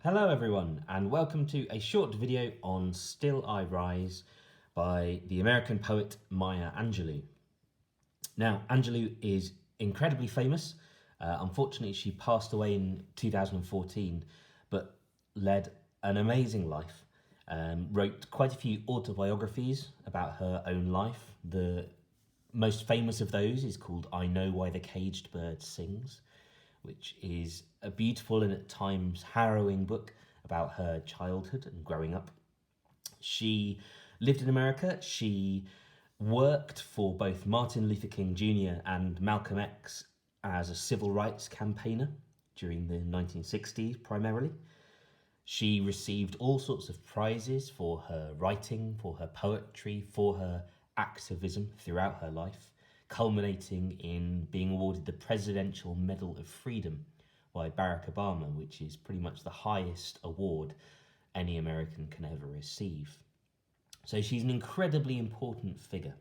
Hello everyone, and welcome to a short video on Still I Rise by the American poet Maya Angelou. Now, Angelou is incredibly famous. Unfortunately, she passed away in 2014, but led an amazing life. Wrote quite a few autobiographies about her own life. The most famous of those is called I Know Why the Caged Bird Sings, which is a beautiful and at times harrowing book about her childhood and growing up. She lived in America. She worked for both Martin Luther King Jr. and Malcolm X as a civil rights campaigner during the 1960s primarily. She received all sorts of prizes for her writing, for her poetry, for her activism throughout her life, culminating in being awarded the Presidential Medal of Freedom by Barack Obama, which is pretty much the highest award any American can ever receive. So she's an incredibly important figure.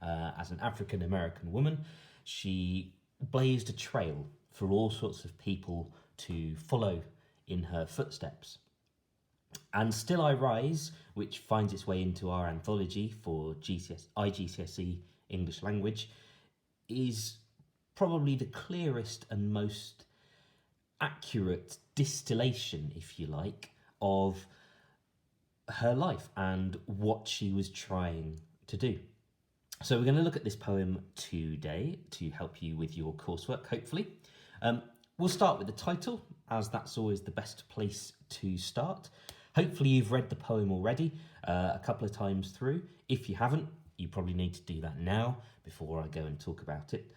As an African American woman, she blazed a trail for all sorts of people to follow in her footsteps. And Still I Rise, which finds its way into our anthology for IGCSE English language, is probably the clearest and most accurate distillation, if you like, of her life and what she was trying to do. So we're going to look at this poem today to help you with your coursework, hopefully. We'll start with the title, as that's always the best place to start. Hopefully you've read the poem already a couple of times through. If you haven't, you probably need to do that now before I go and talk about it.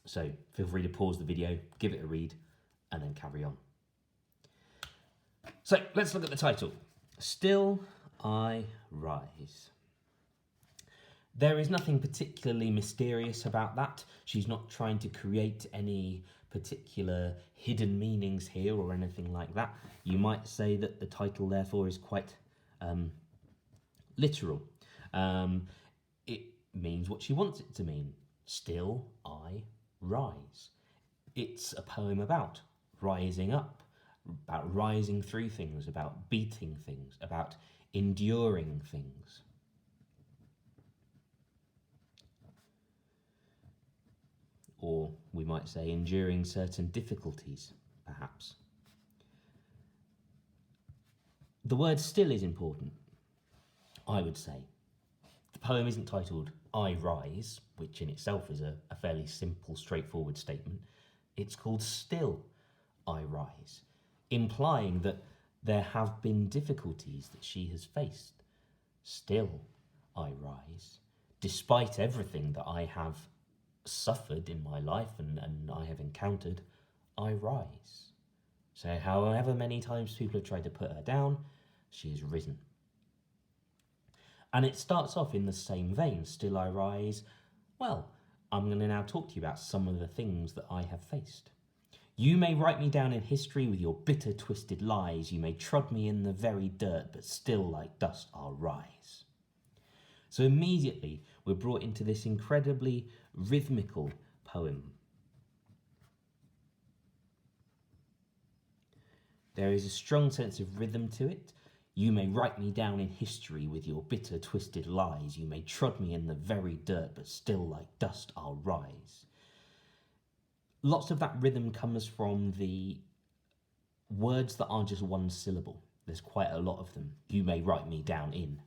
So feel free to pause the video, give it a read, and then carry on. So let's look at the title. Still I Rise. There is nothing particularly mysterious about that. She's not trying to create any particular hidden meanings here or anything like that. You might say that the title therefore is quite literal. It means what she wants it to mean. Still I rise. It's a poem about rising up, about rising through things, about beating things, about enduring things. Or we might say enduring certain difficulties, perhaps. The word still is important, I would say. The poem isn't titled I Rise, which in itself is a fairly simple, straightforward statement. It's called Still I Rise, implying that there have been difficulties that she has faced. Still I rise, despite everything that I have suffered in my life and I have encountered, I rise. So however many times people have tried to put her down, she has risen. And it starts off in the same vein. Still I rise. Well, I'm going to now talk to you about some of the things that I have faced. You may write me down in history with your bitter, twisted lies. You may trod me in the very dirt, but still like dust I'll rise. So immediately we're brought into this incredibly rhythmical poem. There is a strong sense of rhythm to it. You may write me down in history with your bitter, twisted lies. You may trod me in the very dirt, but still like dust I'll rise. Lots of that rhythm comes from the words that aren't just one syllable. There's quite a lot of them. You may write me down in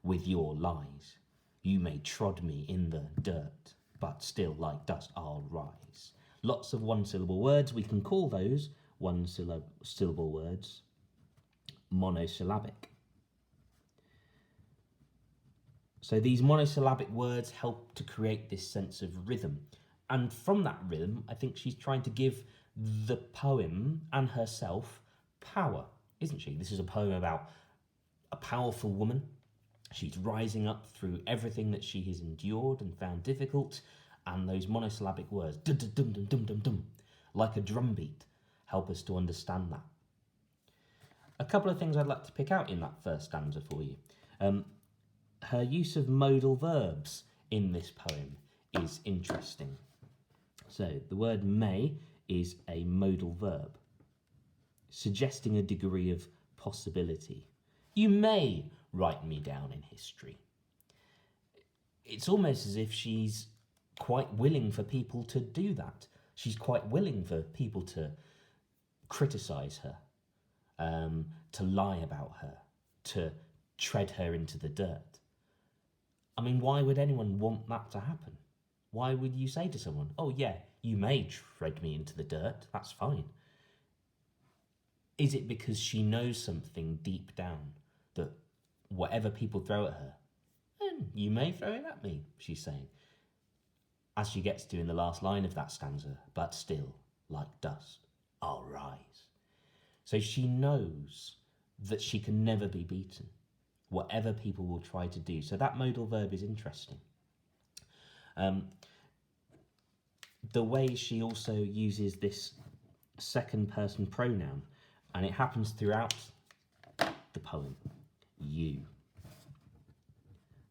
with your lies. You may trod me in the dirt, but still like dust I'll rise. Lots of one-syllable words. We can call those one-syllable words monosyllabic. So these monosyllabic words help to create this sense of rhythm. And from that rhythm, I think she's trying to give the poem and herself power, isn't she? This is a poem about a powerful woman. She's rising up through everything that she has endured and found difficult, and those monosyllabic words, dum dum dum dum dum dum, like a drum beat, help us to understand that. A couple of things I'd like to pick out in that first stanza for you. Her use of modal verbs in this poem is interesting. So the word may is a modal verb. suggesting a degree of possibility. You may write me down in history. It's almost as if she's quite willing for people to do that. She's quite willing for people to criticise her, to lie about her, to tread her into the dirt. I mean, why would anyone want that to happen? Why would you say to someone, oh yeah, you may tread me into the dirt, that's fine? Is it because she knows something deep down that whatever people throw at her, you may throw it at me, she's saying. As she gets to in the last line of that stanza, but still, like dust, I'll rise. So she knows that she can never be beaten, whatever people will try to do. So that modal verb is interesting. The way she also uses this second person pronoun, and it happens throughout the poem, you.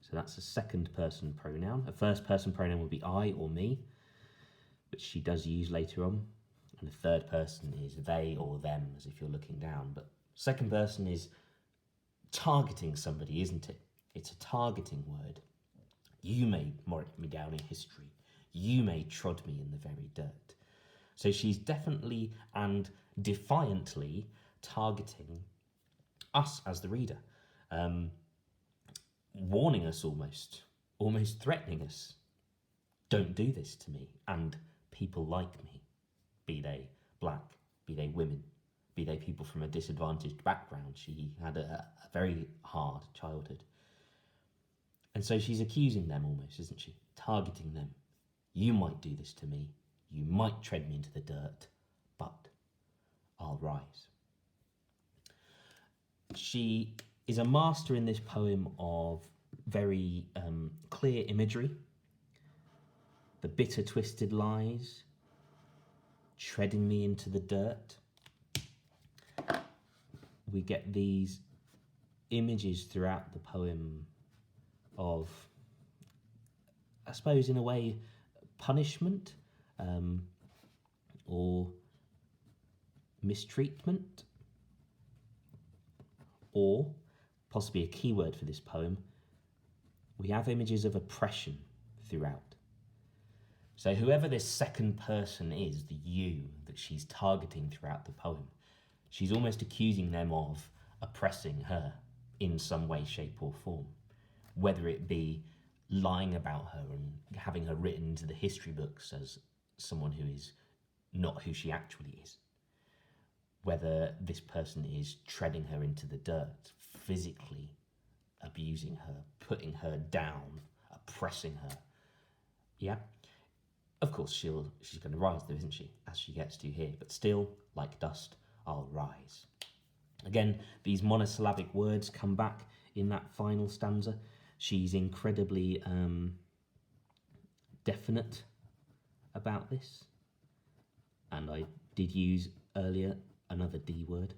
So that's a second person pronoun. A first person pronoun would be I or me, which she does use later on. And the third person is they or them, as if you're looking down. But second person is targeting somebody, isn't it? It's a targeting word. You may mark me down in history. You may trod me in the very dirt. So she's definitely and defiantly targeting us as the reader, warning us almost threatening us. Don't do this to me and people like me, be they black, be they women, be they people from a disadvantaged background. She had a very hard childhood. And so she's accusing them almost, isn't she? Targeting them. You might do this to me. You might tread me into the dirt, but I'll rise. She is a master in this poem of very clear imagery. The bitter, twisted lies, treading me into the dirt. We get these images throughout the poem of, I suppose in a way, punishment or mistreatment, or possibly a key word for this poem, we have images of oppression throughout. So whoever this second person is, the you that she's targeting throughout the poem, she's almost accusing them of oppressing her in some way, shape or form, whether it be lying about her and having her written into the history books as someone who is not who she actually is, whether this person is treading her into the dirt, physically abusing her, putting her down, oppressing her. Yeah, of course she's going to rise though, isn't she, as she gets to here, but still, like dust, I'll rise. Again, these monosyllabic words come back in that final stanza. She's incredibly definite about this. And I did use earlier another D word.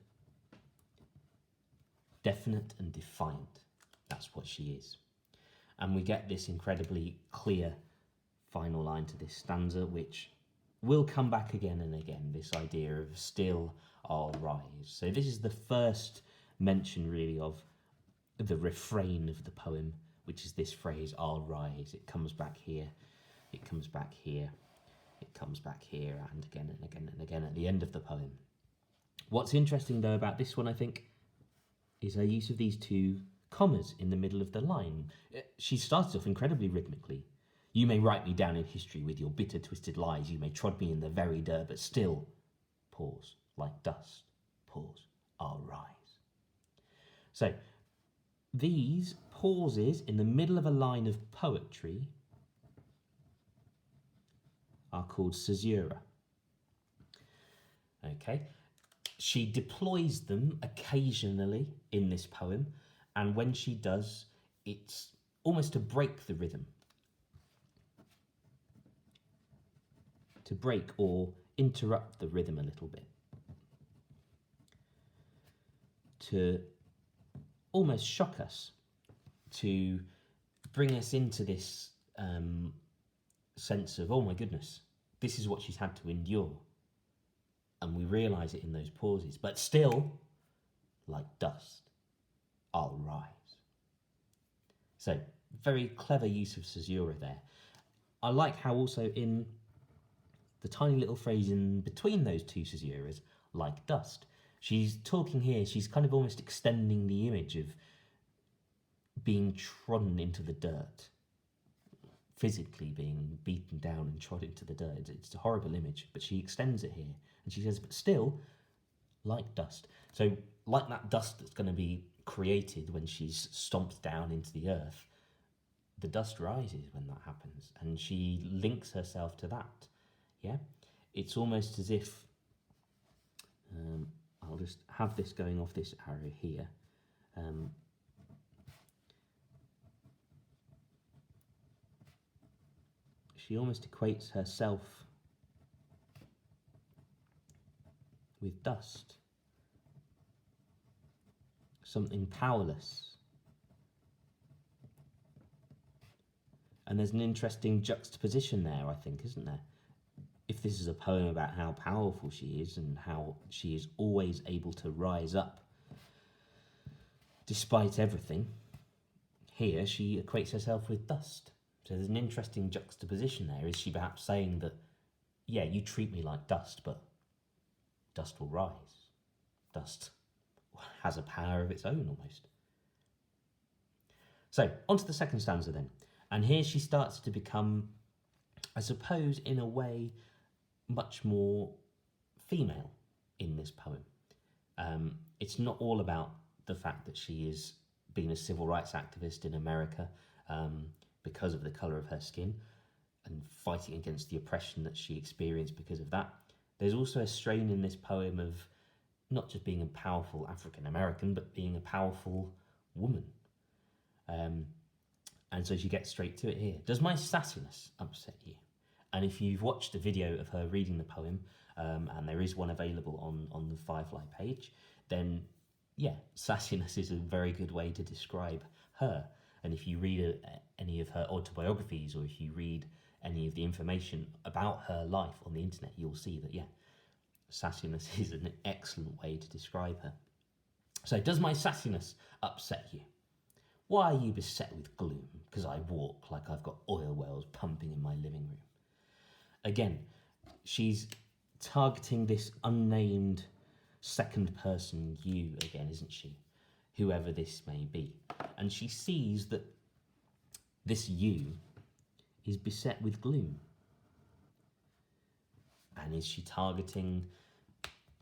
Definite and defiant. That's what she is. And we get this incredibly clear final line to this stanza, which will come back again and again, this idea of still I'll rise. So this is the first mention really of the refrain of the poem, which is this phrase, I'll rise. It comes back here, it comes back here, it comes back here, and again and again and again at the end of the poem. What's interesting though about this one, I think, is her use of these two commas in the middle of the line. She starts off incredibly rhythmically. You may write me down in history with your bitter, twisted lies. You may trod me in the very dirt, but still, pause, like dust, pause, I'll rise. So, these pauses in the middle of a line of poetry are called caesura. Okay, she deploys them occasionally in this poem, and when she does, it's almost to break the rhythm. To break or interrupt the rhythm a little bit. To almost shock us, to bring us into this sense of, oh my goodness, this is what she's had to endure. And we realise it in those pauses. But still, like dust, I'll rise. So, very clever use of caesura there. I like how also in the tiny little phrase in between those two caesuras, like dust, she's talking here, she's kind of almost extending the image of being trodden into the dirt, physically being beaten down and trodden into the dirt. It's a horrible image, but she extends it here. And she says, but still, like dust. So, like that dust that's going to be created when she's stomped down into the earth, the dust rises when that happens. And she links herself to that. Yeah? It's almost as if, I'll just have this going off this arrow here. She almost equates herself with dust, something powerless. And there's an interesting juxtaposition there, I think, isn't there? If this is a poem about how powerful she is and how she is always able to rise up despite everything, here she equates herself with dust. So there's an interesting juxtaposition there. Is she perhaps saying that, yeah, you treat me like dust, but dust will rise. Dust has a power of its own almost. So, on to the second stanza then. And here she starts to become, I suppose, in a way, much more female in this poem. It's not all about the fact that she is being a civil rights activist in America because of the colour of her skin and fighting against the oppression that she experienced because of that. There's also a strain in this poem of not just being a powerful African American, but being a powerful woman. And so she gets straight to it here. Does my sassiness upset you? And if you've watched a video of her reading the poem, and there is one available on the Firefly page, then yeah, sassiness is a very good way to describe her. And if you read any of her autobiographies, or if you read any of the information about her life on the internet, you'll see that, yeah, sassiness is an excellent way to describe her. So, does my sassiness upset you? Why are you beset with gloom? Because I walk like I've got oil wells pumping in my living room. Again, she's targeting this unnamed second person you again, isn't she? Whoever this may be. And she sees that this you is beset with gloom. And is she targeting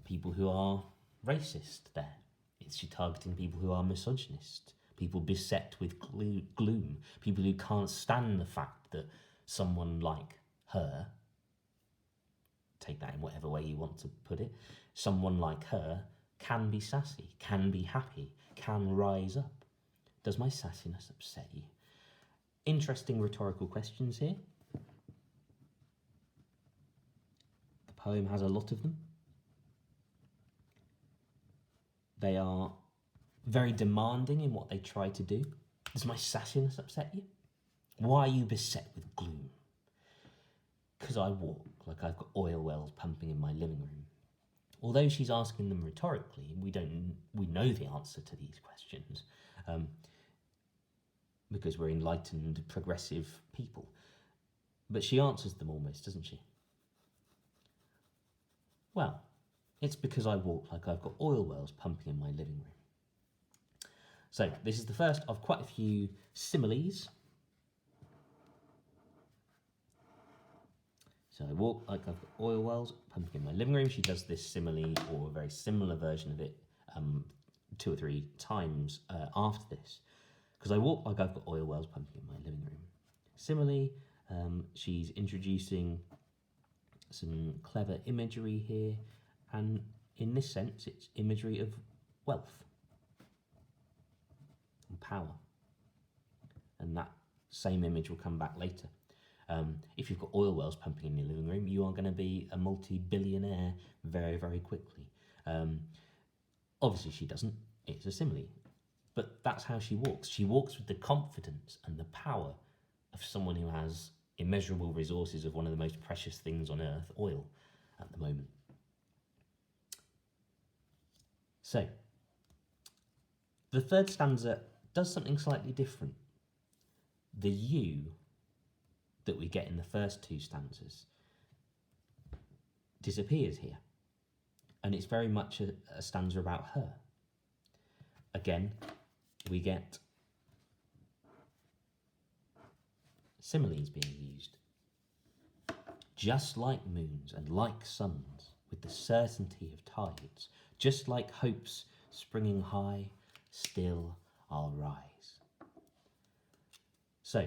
people who are racist there? Is she targeting people who are misogynist? People beset with gloom? People who can't stand the fact that someone like her, take that in whatever way you want to put it, someone like her can be sassy, can be happy, can rise up. Does my sassiness upset you? Interesting rhetorical questions here. The poem has a lot of them. They are very demanding in what they try to do. Does my sassiness upset you? Why are you beset with gloom? Because I walk like I've got oil wells pumping in my living room. Although she's asking them rhetorically, we know the answer to these questions because we're enlightened, progressive people. But she answers them almost, doesn't she? Well, it's because I walk like I've got oil wells pumping in my living room. So this is the first of quite a few similes. So I walk like I've got oil wells pumping in my living room. She does this simile, or a very similar version of it, 2 or 3 times after this. Because I walk like I've got oil wells pumping in my living room. Simile, she's introducing some clever imagery here. And in this sense, it's imagery of wealth and power. And that same image will come back later. If you've got oil wells pumping in your living room, you are going to be a multi-billionaire very, very quickly. Obviously she doesn't, it's a simile. But that's how she walks. She walks with the confidence and the power of someone who has immeasurable resources of one of the most precious things on earth, oil, at the moment. So, the third stanza does something slightly different. The you that we get in the first two stanzas disappears here, and it's very much a stanza about her. Again, we get similes being used. Just like moons and like suns, with the certainty of tides, just like hopes springing high, still I'll rise. So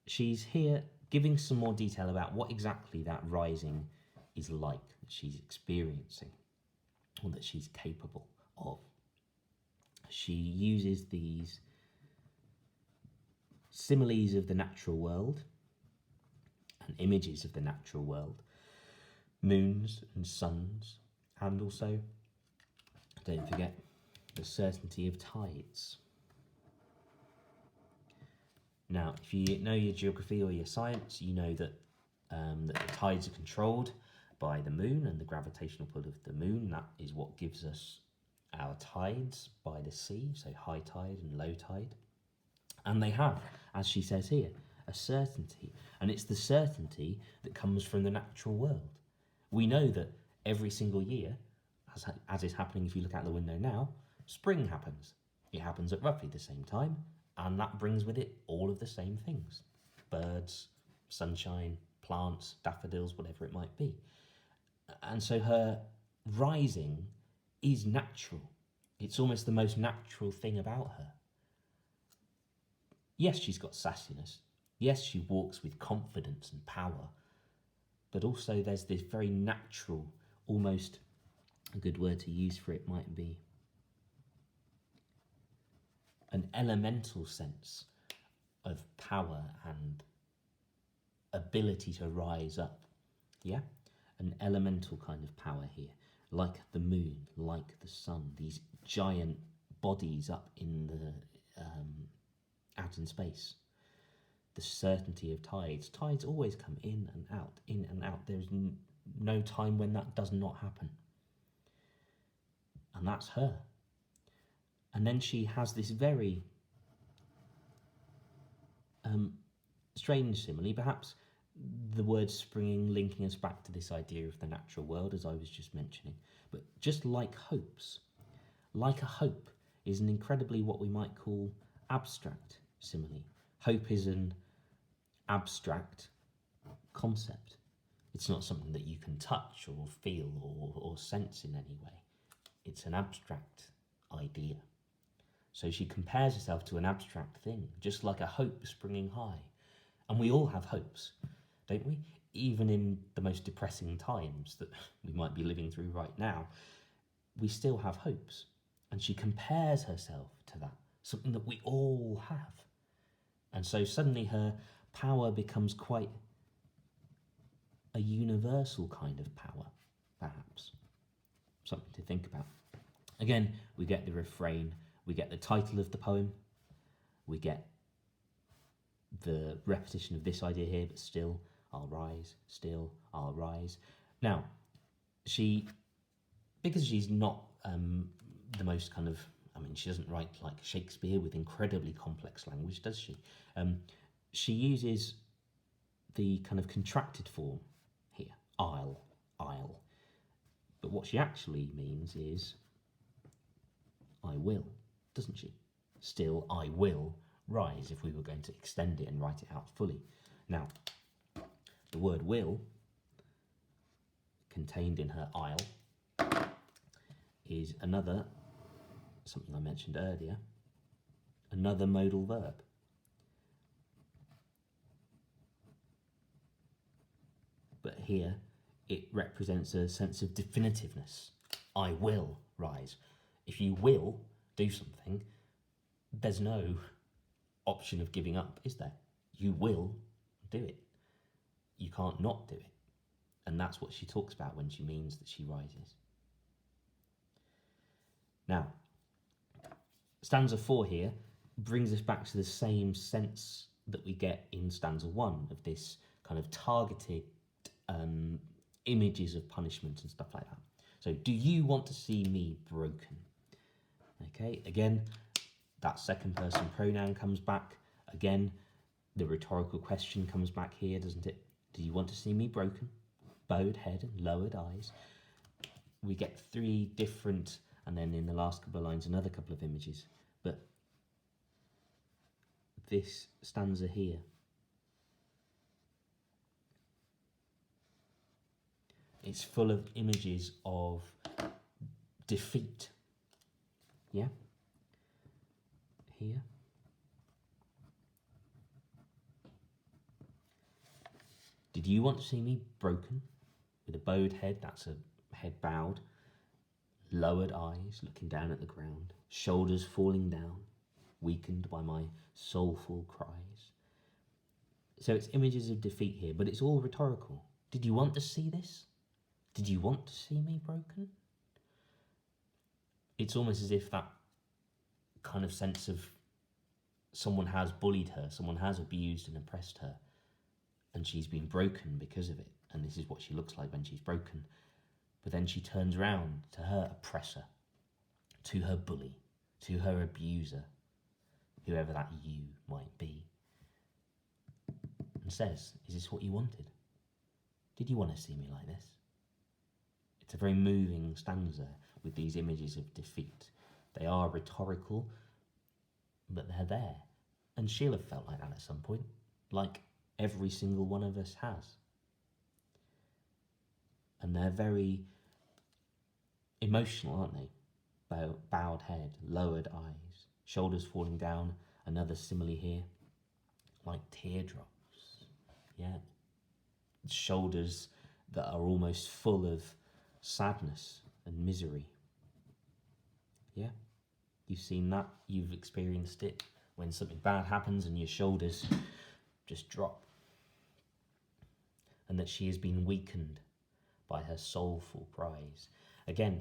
she's here giving some more detail about what exactly that rising is like, that she's experiencing, or that she's capable of. She uses these similes of the natural world and images of the natural world, moons and suns, and also, don't forget, the certainty of tides. Now, if you know your geography or your science, you know that the tides are controlled by the moon and the gravitational pull of the moon. That is what gives us our tides by the sea, so high tide and low tide. And they have, as she says here, a certainty. And it's the certainty that comes from the natural world. We know that every single year, as is happening if you look out the window now, spring happens. It happens at roughly the same time, and that brings with it all of the same things. Birds, sunshine, plants, daffodils, whatever it might be. And so her rising is natural. It's almost the most natural thing about her. Yes, she's got sassiness. Yes, she walks with confidence and power. But also there's this very natural, almost a good word to use for it might be an elemental sense of power and ability to rise up. Yeah? An elemental kind of power here, like the moon, like the sun, these giant bodies up in the out in space. The certainty of tides. Tides always come in and out, in and out. There's no time when that does not happen. And that's her. And then she has this very strange simile, perhaps the word springing linking us back to this idea of the natural world, as I was just mentioning. But just like hopes, like a hope is an incredibly what we might call abstract simile. Hope is an abstract concept. It's not something that you can touch or feel or sense in any way. It's an abstract idea. So she compares herself to an abstract thing, just like a hope springing high. And we all have hopes, don't we? Even in the most depressing times that we might be living through right now, we still have hopes. And she compares herself to that, something that we all have. And so suddenly her power becomes quite a universal kind of power, perhaps. Something to think about. Again, we get the refrain, we get the title of the poem, we get the repetition of this idea here, but still I'll rise, still I'll rise. Now, because she's not the most kind of, she doesn't write like Shakespeare with incredibly complex language, does she? She uses the kind of contracted form here, I'll. But what she actually means is I will, doesn't she? Still, I will rise, if we were going to extend it and write it out fully. Now, the word will, contained in her I'll, is another, something I mentioned earlier, another modal verb. But here, it represents a sense of definitiveness. I will rise. If you will do something, there's no option of giving up, is there? You will do it. You can't not do it. And that's what she talks about when she means that she rises. Now, stanza 4 here brings us back to the same sense that we get in stanza 1 of this kind of targeted images of punishment and stuff like that. So, do you want to see me broken? Okay, again, that second person pronoun comes back. Again, the rhetorical question comes back here, doesn't it? Do you want to see me broken? Bowed head and lowered eyes. We get three different, and then in the last couple of lines, another couple of images. But this stanza here, it's full of images of defeat. Yeah? Here. Did you want to see me broken? With a bowed head, that's a head bowed. Lowered eyes, looking down at the ground. Shoulders falling down, weakened by my soulful cries. So it's images of defeat here, but it's all rhetorical. Did you want to see this? Did you want to see me broken? It's almost as if that kind of sense of someone has bullied her, someone has abused and oppressed her, and she's been broken because of it, and this is what she looks like when she's broken. But then she turns around to her oppressor, to her bully, to her abuser, whoever that you might be, and says, is this what you wanted? Did you want to see me like this? It's a very moving stanza with these images of defeat. They are rhetorical, but they're there. And she'll have felt like that at some point, like every single one of us has. And they're very emotional, aren't they? Bowed head, lowered eyes, shoulders falling down, another simile here, like teardrops. Yeah. Shoulders that are almost full of sadness and misery. Yeah. You've seen that, you've experienced it when something bad happens and your shoulders just drop. And that she has been weakened by her soulful cries. Again,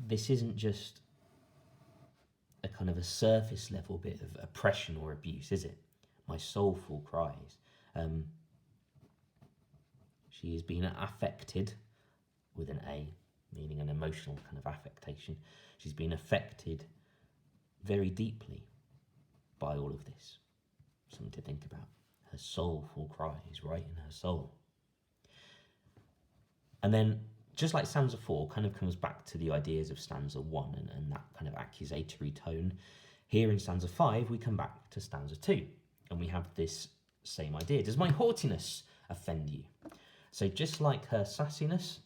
this isn't just a kind of a surface level bit of oppression or abuse, is it? My soulful cries. She has been affected with an A, meaning an emotional kind of affectation. She's been affected very deeply by all of this. Something to think about. Her soulful cries right in her soul. And then, just like stanza 4 kind of comes back to the ideas of stanza 1 and that kind of accusatory tone, here in stanza 5 we come back to stanza 2 and we have this same idea. Does my haughtiness offend you? So just like her sassiness,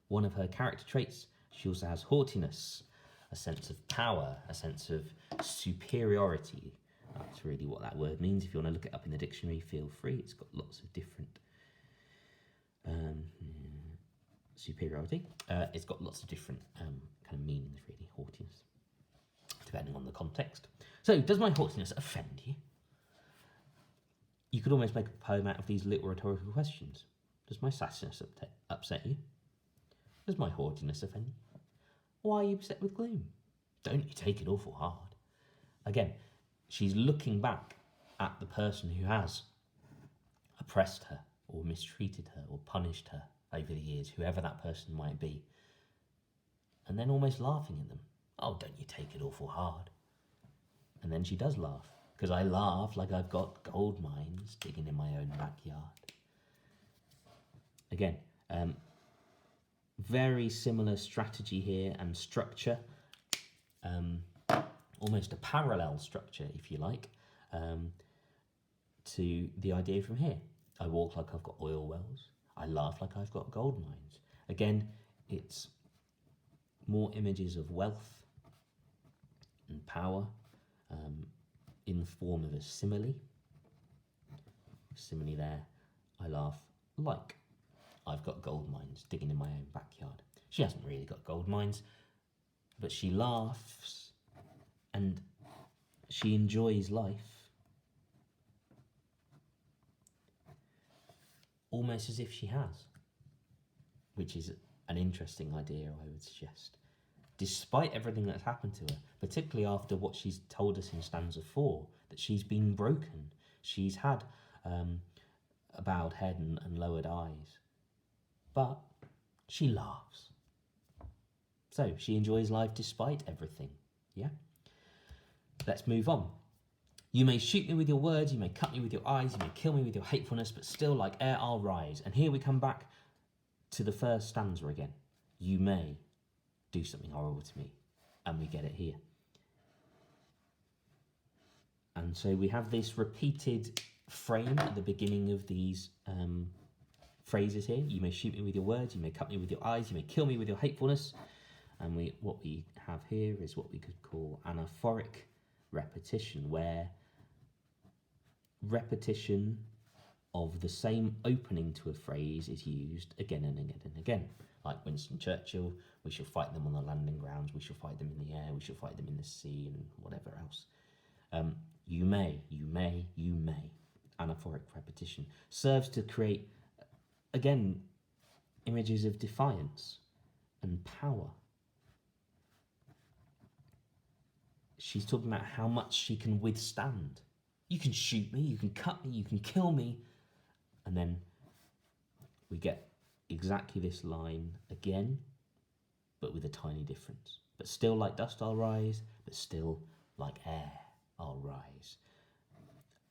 one of her character traits, she also has haughtiness, a sense of power, a sense of superiority. That's really what that word means. If you want to look it up in the dictionary, feel free. It's got lots of different superiority. It's got lots of different kind of meanings, really, haughtiness, depending on the context. So, does my haughtiness offend you? You could almost make a poem out of these little rhetorical questions. Does my sassiness upset you? Does my haughtiness offend you? Why are you beset with gloom? Don't you take it awful hard? Again, she's looking back at the person who has oppressed her or mistreated her or punished her over the years, whoever that person might be, and then almost laughing at them. Oh, don't you take it awful hard? And then she does laugh, because I laugh like I've got gold mines digging in my own backyard. Again, very similar strategy here and structure, almost a parallel structure, if you like, to the idea from here. I walk like I've got oil wells. I laugh like I've got gold mines. Again, it's more images of wealth and power in the form of a simile. Simile there, I laugh like I've got gold mines digging in my own backyard. She hasn't really got gold mines, but she laughs and she enjoys life almost as if she has, which is an interesting idea, I would suggest. Despite everything that's happened to her, particularly after what she's told us in stanza 4, that she's been broken, she's had a bowed head and lowered eyes, but she laughs. So she enjoys life despite everything. Yeah? Let's move on. You may shoot me with your words, you may cut me with your eyes, you may kill me with your hatefulness, but still like air I'll rise. And here we come back to the first stanza again. You may do something horrible to me. And we get it here. And so we have this repeated frame at the beginning of these phrases here. You may shoot me with your words, you may cut me with your eyes, you may kill me with your hatefulness. And what we have here is what we could call anaphoric repetition, where repetition of the same opening to a phrase is used again and again and again. Like Winston Churchill, we shall fight them on the landing grounds, we shall fight them in the air, we shall fight them in the sea, and whatever else. You may, you may, you may. Anaphoric repetition serves to create, again, images of defiance and power. She's talking about how much she can withstand. You can shoot me, you can cut me, you can kill me. And then we get exactly this line again, but with a tiny difference. But still like dust I'll rise, but still like air I'll rise.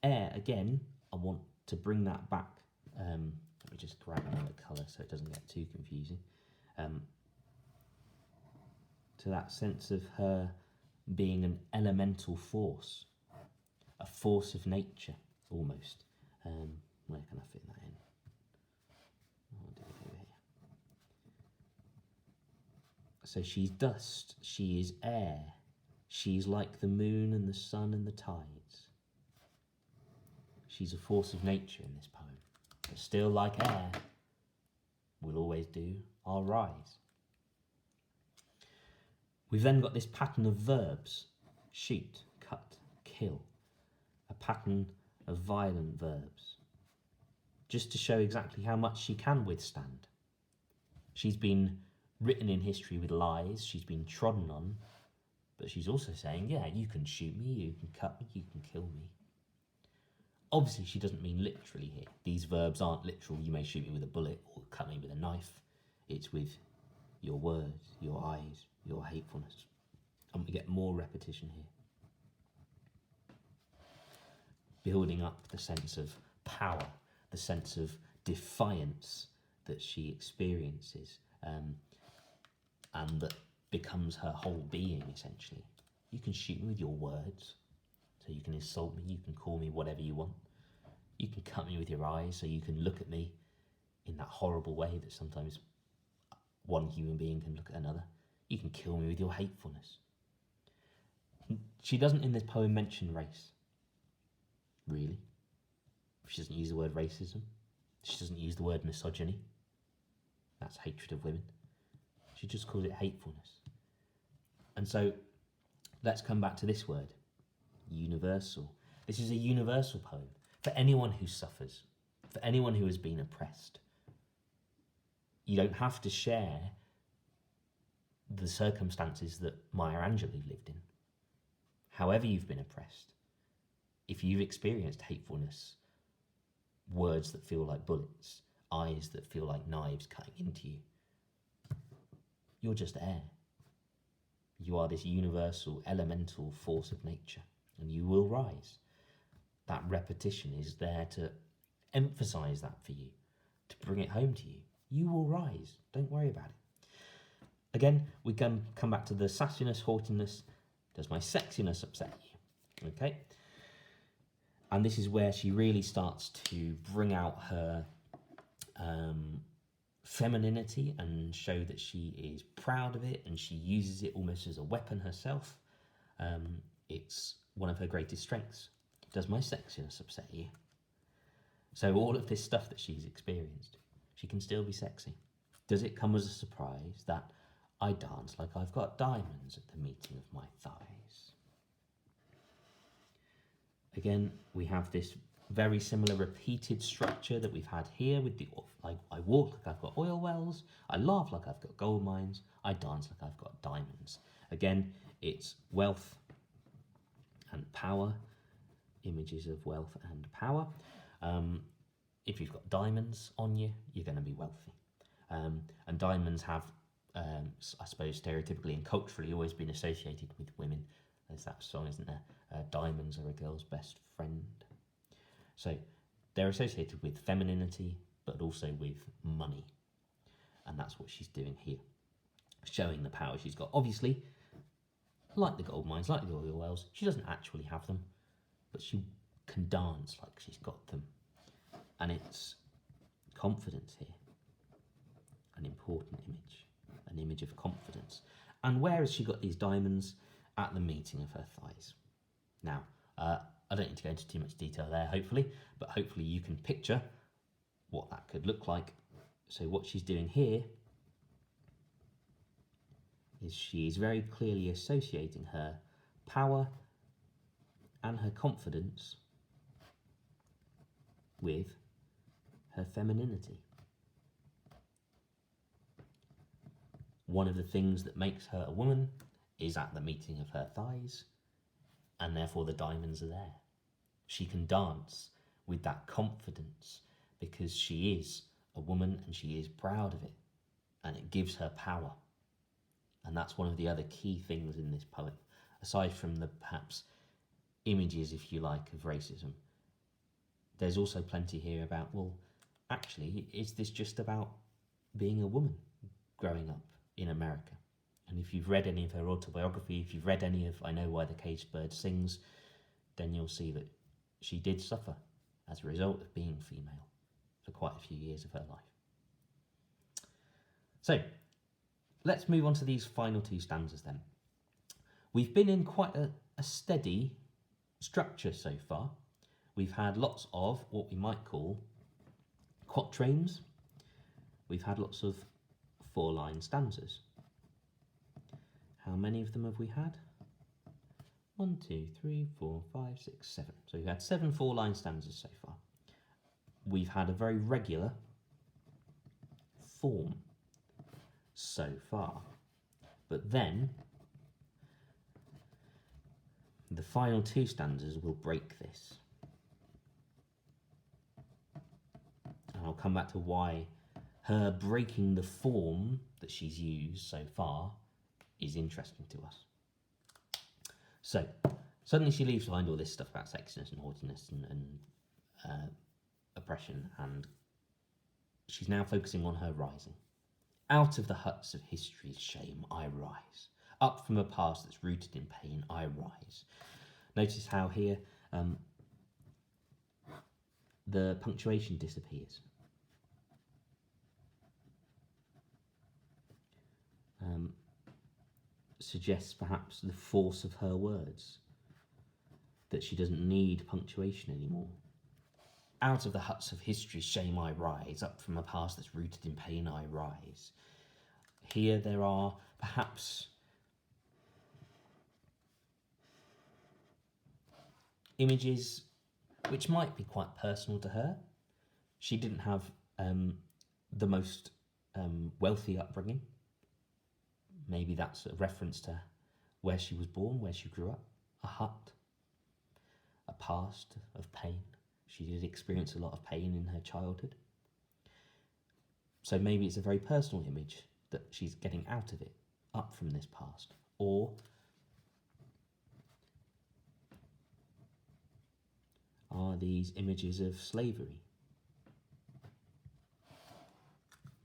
Air, again, I want to bring that back. Let me just grab another colour so it doesn't get too confusing. To that sense of her being an elemental force, a force of nature, almost. Where can I fit that in? I'll do it over here. So she's dust, she is air, she's like the moon and the sun and the tides. She's a force of nature in this poem, but still like air, will always do, I'll rise. We've then got this pattern of verbs, shoot, cut, kill, a pattern of violent verbs, just to show exactly how much she can withstand. She's been written in history with lies, she's been trodden on, but she's also saying, yeah, you can shoot me, you can cut me, you can kill me. Obviously, she doesn't mean literally here. These verbs aren't literal, you may shoot me with a bullet or cut me with a knife. It's with your words, your eyes, your hatefulness. And we get more repetition here. Building up the sense of power, the sense of defiance that she experiences, and that becomes her whole being, essentially. You can shoot me with your words, so you can insult me, you can call me whatever you want. You can cut me with your eyes, so you can look at me in that horrible way that sometimes one human being can look at another. You can kill me with your hatefulness. She doesn't in this poem mention race. Really? She doesn't use the word racism. She doesn't use the word misogyny. That's hatred of women. She just calls it hatefulness. And so let's come back to this word, universal. This is a universal poem for anyone who suffers, for anyone who has been oppressed. You don't have to share the circumstances that Maya Angelou lived in. However you've been oppressed, if you've experienced hatefulness, words that feel like bullets, eyes that feel like knives cutting into you, you're just air. You are this universal, elemental force of nature, and you will rise. That repetition is there to emphasize that for you, to bring it home to you. You will rise. Don't worry about it. Again, we can come back to the sassiness, haughtiness. Does my sexiness upset you? Okay. And this is where she really starts to bring out her femininity and show that she is proud of it, and she uses it almost as a weapon herself. It's one of her greatest strengths. Does my sexiness upset you? So all of this stuff that she's experienced, she can still be sexy. Does it come as a surprise that I dance like I've got diamonds at the meeting of my thighs? Again, we have this very similar repeated structure that we've had here with the I walk like I've got oil wells, I laugh like I've got gold mines, I dance like I've got diamonds. Again, it's wealth and power, images of wealth and power. If you've got diamonds on you, you're going to be wealthy. And diamonds have I suppose stereotypically and culturally always been associated with women. There's that song, isn't there? Diamonds are a girl's best friend. So they're associated with femininity, but also with money. And that's what she's doing here, showing the power she's got. Obviously, like the gold mines, like the oil wells, she doesn't actually have them, but she can dance like she's got them. And it's confidence here, an important image, an image of confidence. And where has she got these diamonds? At the meeting of her thighs. Now, I don't need to go into too much detail there, hopefully, but hopefully you can picture what that could look like. So what she's doing here is she is very clearly associating her power and her confidence with her femininity. One of the things that makes her a woman is at the meeting of her thighs, and therefore the diamonds are there. She can dance with that confidence because she is a woman and she is proud of it, and it gives her power. And that's one of the other key things in this poem, aside from the perhaps images, if you like, of racism. There's also plenty here about, well, actually, is this just about being a woman growing up in America? And if you've read any of her autobiography, if you've read any of I Know Why the Caged Bird Sings, then you'll see that she did suffer as a result of being female for quite a few years of her life. So, let's move on to these final two stanzas then. We've been in quite a steady structure so far. We've had lots of what we might call quatrains. We've had lots of 4-line stanzas. How many of them have we had? 1, 2, 3, 4, 5, 6, 7. So we've had 7 4-line stanzas so far. We've had a very regular form so far. But then the final 2 stanzas will break this. And I'll come back to why her breaking the form that she's used so far is interesting to us. So, suddenly she leaves behind all this stuff about sexiness and haughtiness and oppression, and she's now focusing on her rising. Out of the huts of history's shame I rise. Up from a past that's rooted in pain I rise. Notice how here the punctuation disappears. Suggests perhaps the force of her words, that she doesn't need punctuation anymore. Out of the huts of history's shame I rise, up from a past that's rooted in pain I rise. Here there are perhaps images which might be quite personal to her. She didn't have the most wealthy upbringing. Maybe that's a reference to where she was born, where she grew up. A hut, a past of pain. She did experience a lot of pain in her childhood. So maybe it's a very personal image that she's getting out of it, up from this past. Or are these images of slavery?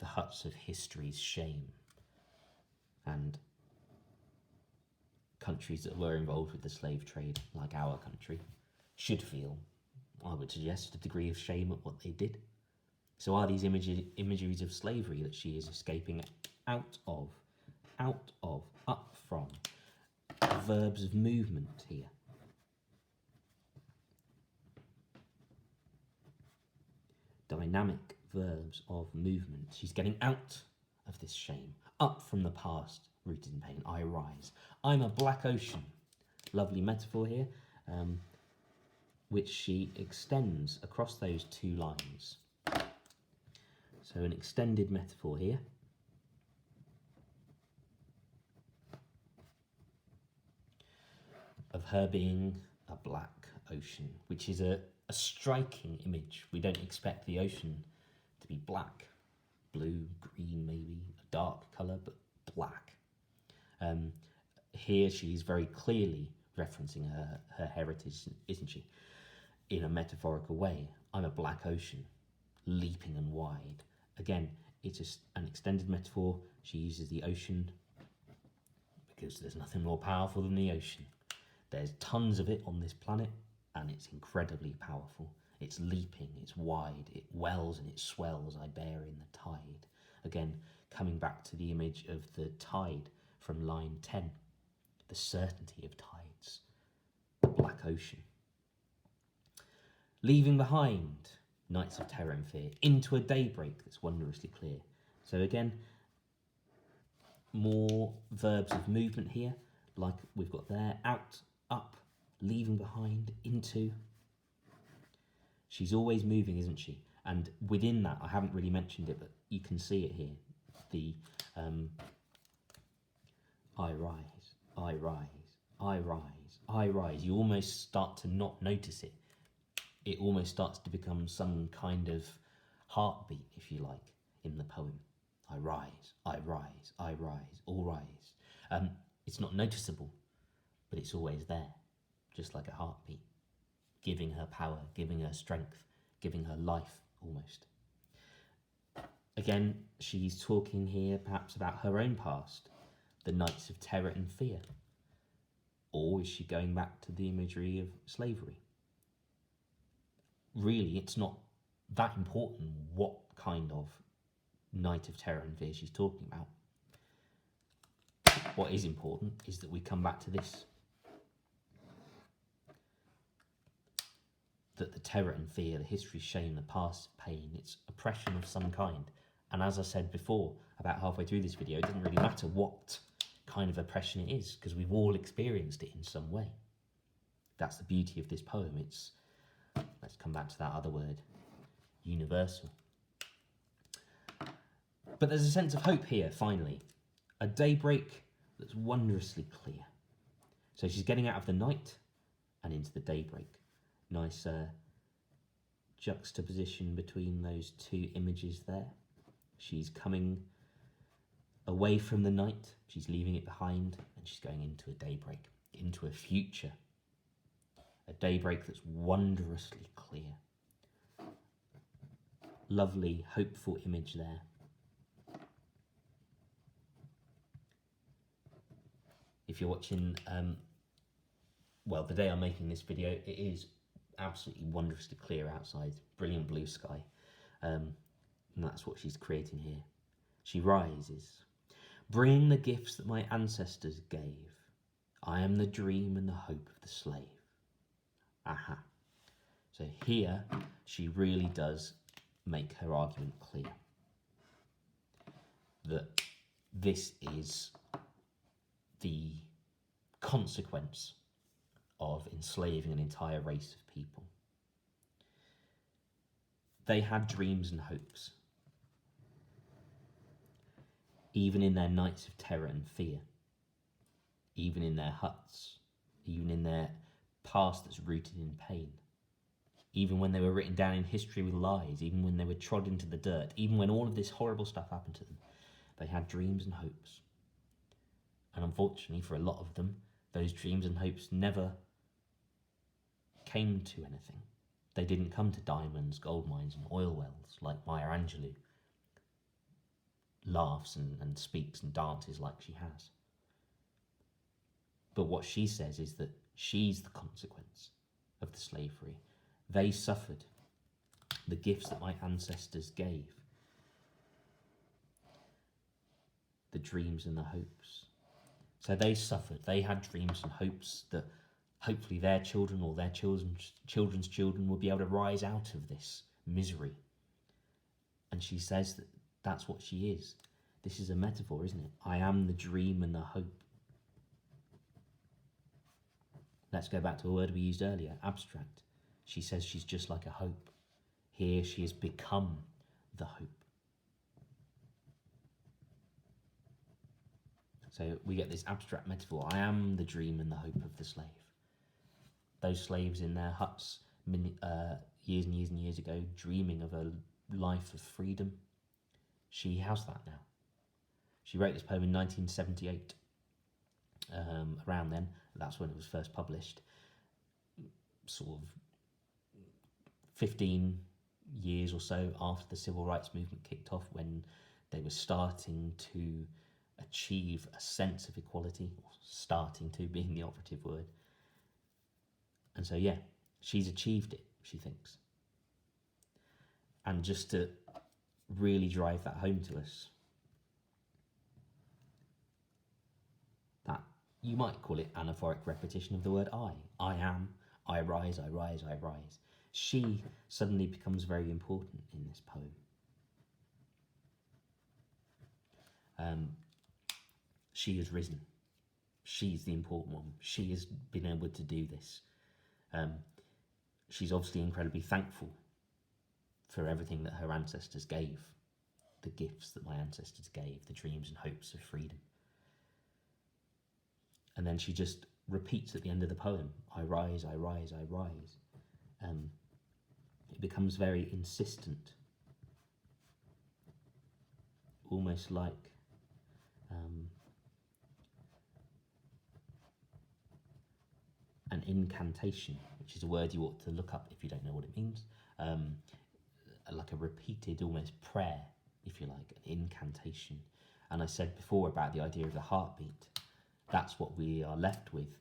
The huts of history's shame. And countries that were involved with the slave trade, like our country, should feel, I would suggest, a degree of shame at what they did. So are these imageries of slavery that she is escaping out of, up from, verbs of movement here? Dynamic verbs of movement. She's getting out of this shame. Up from the past, rooted in pain, I rise. I'm a black ocean. Lovely metaphor here, which she extends across those 2 lines. So an extended metaphor here. Of her being a black ocean, which is a striking image. We don't expect the ocean to be black. Blue, green maybe, a dark colour, but the black. Here she's very clearly referencing her heritage, isn't she? In a metaphorical way. I'm a black ocean, leaping and wide. Again, it's just an extended metaphor. She uses the ocean because there's nothing more powerful than the ocean. There's tons of it on this planet, and it's incredibly powerful. It's leaping, it's wide, it wells and it swells, I bear in the tide. Again, coming back to the image of the tide from line 10, the certainty of tides, the black ocean. Leaving behind, nights of terror and fear, into a daybreak that's wondrously clear. So again, more verbs of movement here, like we've got there, out, up, leaving behind, into. She's always moving, isn't she? And within that, I haven't really mentioned it, but you can see it here. The I rise, I rise, I rise, I rise. You almost start to not notice it. It almost starts to become some kind of heartbeat, if you like, in the poem. I rise, I rise, I rise, all rise. It's not noticeable, but it's always there, just like a heartbeat, giving her power, giving her strength, giving her life, almost. Again, she's talking here perhaps about her own past, the nights of terror and fear. Or is she going back to the imagery of slavery? Really, it's not that important what kind of night of terror and fear she's talking about. What is important is that we come back to this. That the terror and fear, the history, shame, the past, pain, it's oppression of some kind. And as I said before, about halfway through this video, it doesn't really matter what kind of oppression it is, because we've all experienced it in some way. That's the beauty of this poem. It's, let's come back to that other word, universal. But there's a sense of hope here, finally. A daybreak that's wondrously clear. So she's getting out of the night and into the daybreak. Nice juxtaposition between those two images there. She's coming away from the night, she's leaving it behind, and she's going into a daybreak, into a future. A daybreak that's wondrously clear. Lovely, hopeful image there. If you're watching, well, the day I'm making this video, it is absolutely wondrously clear outside, brilliant blue sky, and that's what she's creating here. She rises, bringing the gifts that my ancestors gave. I am the dream and the hope of the slave. Aha. So here she really does make her argument clear that this is the consequence of enslaving an entire race of people. They had dreams and hopes, even in their nights of terror and fear, even in their huts, even in their past that's rooted in pain, even when they were written down in history with lies, even when they were trod into the dirt, even when all of this horrible stuff happened to them, they had dreams and hopes. And unfortunately for a lot of them, those dreams and hopes never came to anything. They didn't come to diamonds, gold mines and oil wells like Maya Angelou laughs and speaks and dances like she has. But what she says is that she's the consequence of the slavery. They suffered the gifts that my ancestors gave, the dreams and the hopes. So they suffered. They had dreams and hopes that hopefully their children or their children's children will be able to rise out of this misery. And she says that that's what she is. This is a metaphor, isn't it? I am the dream and the hope. Let's go back to a word we used earlier, abstract. She says she's just like a hope. Here she has become the hope. So we get this abstract metaphor. I am the dream and the hope of the slave. Those slaves in their huts years and years and years ago, dreaming of a life of freedom. She has that now. She wrote this poem in 1978. Around then, that's when it was first published. Sort of 15 years or so after the civil rights movement kicked off, when they were starting to achieve a sense of equality, or starting to being the operative word. And so, yeah, she's achieved it, she thinks. And just to really drive that home to us, that you might call it anaphoric repetition of the word I. I am, I rise, I rise, I rise. She suddenly becomes very important in this poem. She has risen. She's the important one. She has been able to do this. She's obviously incredibly thankful for everything that her ancestors gave, the gifts that my ancestors gave, the dreams and hopes of freedom. And then she just repeats at the end of the poem, I rise, I rise, I rise. It becomes very insistent, almost like an incantation, which is a word you ought to look up if you don't know what it means. Like a repeated, almost prayer, if you like, an incantation. And I said before about the idea of the heartbeat. That's what we are left with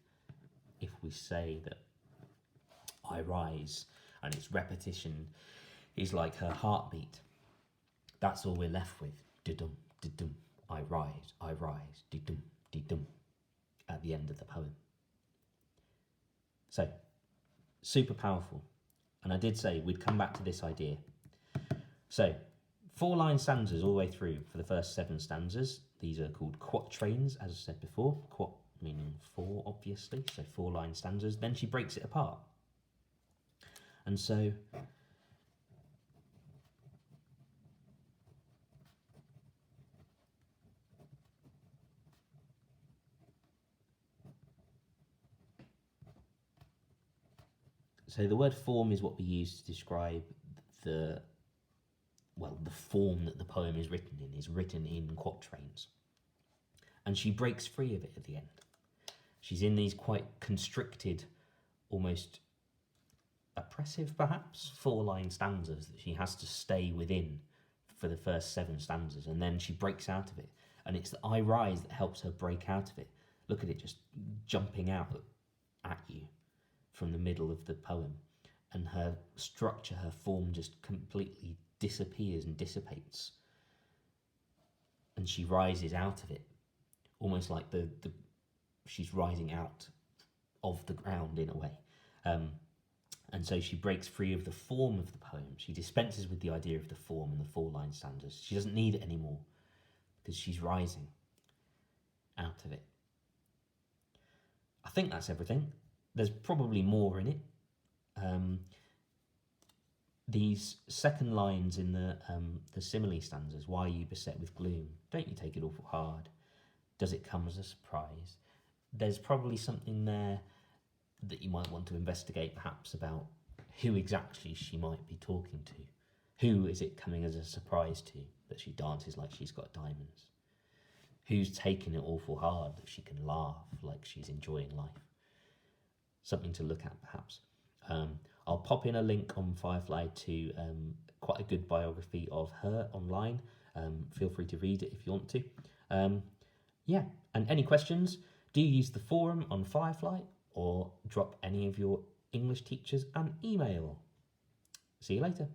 if we say that I rise, and its repetition is like her heartbeat. That's all we're left with. Didum, didum, I rise, didum, didum, at the end of the poem. So, super powerful. And I did say we'd come back to this idea. So, 4-line stanzas all the way through for the first 7 stanzas. These are called quatrains, as I said before. Quat meaning 4, obviously, so 4-line stanzas. Then she breaks it apart. And so the word form is what we use to describe the form that the poem is written in quatrains. And she breaks free of it at the end. She's in these quite constricted, almost oppressive perhaps, 4-line stanzas that she has to stay within for the first 7 stanzas, and then she breaks out of it. And it's the I rise that helps her break out of it. Look at it just jumping out at you from the middle of the poem, and her structure, her form just completely disappears and dissipates, and she rises out of it, almost like she's rising out of the ground in a way. And so she breaks free of the form of the poem. She dispenses with the idea of the form in the 4-line stanzas. She doesn't need it anymore because she's rising out of it. I think that's everything. There's probably more in it. These second lines in the simile stanzas, why are you beset with gloom? Don't you take it awful hard? Does it come as a surprise? There's probably something there that you might want to investigate, perhaps, about who exactly she might be talking to. Who is it coming as a surprise to that she dances like she's got diamonds? Who's taking it awful hard that she can laugh like she's enjoying life? Something to look at, perhaps. I'll pop in a link on Firefly to quite a good biography of her online. Feel free to read it if you want to. Yeah, and any questions, do use the forum on Firefly or drop any of your English teachers an email. See you later.